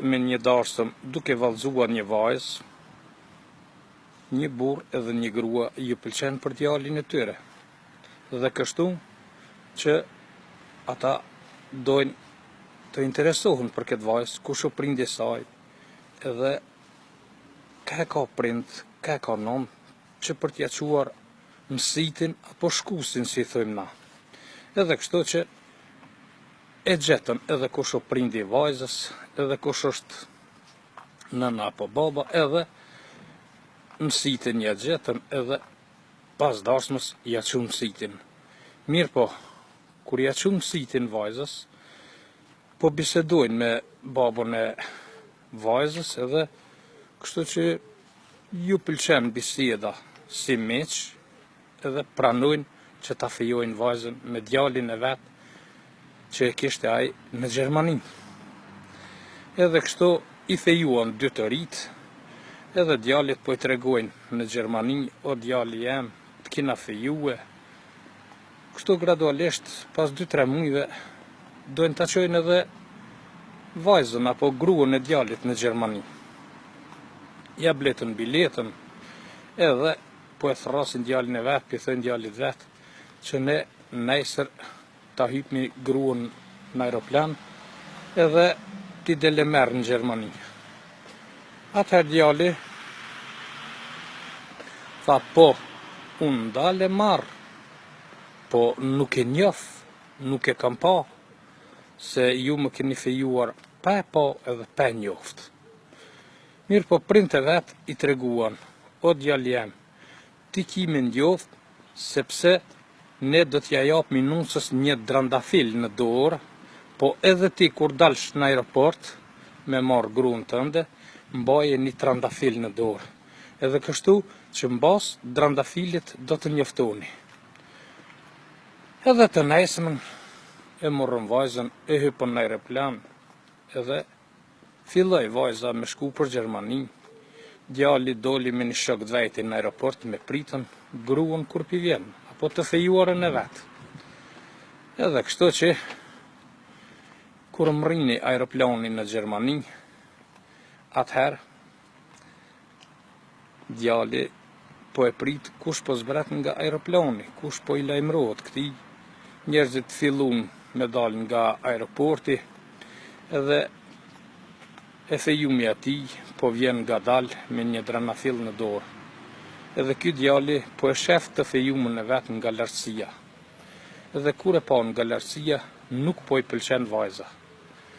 me një darësëm duke vallëzuar një vajzë, një burr edhe një grua ju pëlqen për djalin e tyre. Dhe kështu që ata dojnë të interesohen për këtë vajzë, kush o prindi i saj, edhe ka prind, ka non, që për t'ja quar mësitin apo shkusin, si thojmë na. Edhe kështu që e gjetën edhe kush o prindi i vajzës, edhe kush është nëna apo baba, edhe mësitin ja gjetën, edhe pas dasmës ja qunë mësitin. Mirë po, kur ja qunë mësitin vajzës, po bisedojnë me babën e vajzës, edhe kështu që ju pëlqen biseda si miq, edhe pranojnë që ta fejojnë vajzën me djalin e vetë që e kishte ai në Gjermani. Edhe kështu i fejuan dy të rit, edhe djalit po i tregojnë në Gjermani, o djali jem, të kina fejue. Kështu gradualisht, pas 2-3 mujve, dojnë ta çojnë edhe vajzën apo gruën e djalit në Gjermani. Ja bletën biletën, edhe po e thrasin djalin e vetë, pi thënë djalit vetë, që ne nesër ta hypni gruën në aeroplan, edhe ti dele merë në Gjermani. Atëherë djali tha, po, unë ndale marë, po nuk e njof, nuk e kam pa, se ju më keni fejuar pa e pa edhe pa e njoft. Mirë po printe vetë i treguan, o djali jem, ti kimi ndjoft, sepse ne do t'ja japmi nusës një drandafil në dorë, po edhe ti kur dalsh në aeroport me marrë gruën tënde, mbaje një trandafil në dorë. Edhe kështu që mbas drandafilit do të njoftoni. Edhe të nesëmën e morën vajzën, e hypën në aeroplan, edhe filloi vajza me shku për Gjermani. Djali doli me një shok të veti në aeroport me pritën gruën kur pi vjen, apo të fejuarën e vetë. Edhe kështu që kur mrini aeroplani në Gjermani, atëherë djali po e prit kush po zbret nga aeroplani, kush po i lajmërohet këtij. Njerëzit fillun me dal nga aeroporti, edhe e fejumi atij po vjen nga dal me një drandafil në dorë. Edhe ky djali po e shef të fejumën e vet nga lartësia. Edhe kur e pa nga lartësia, nuk po i pëlqen vajza.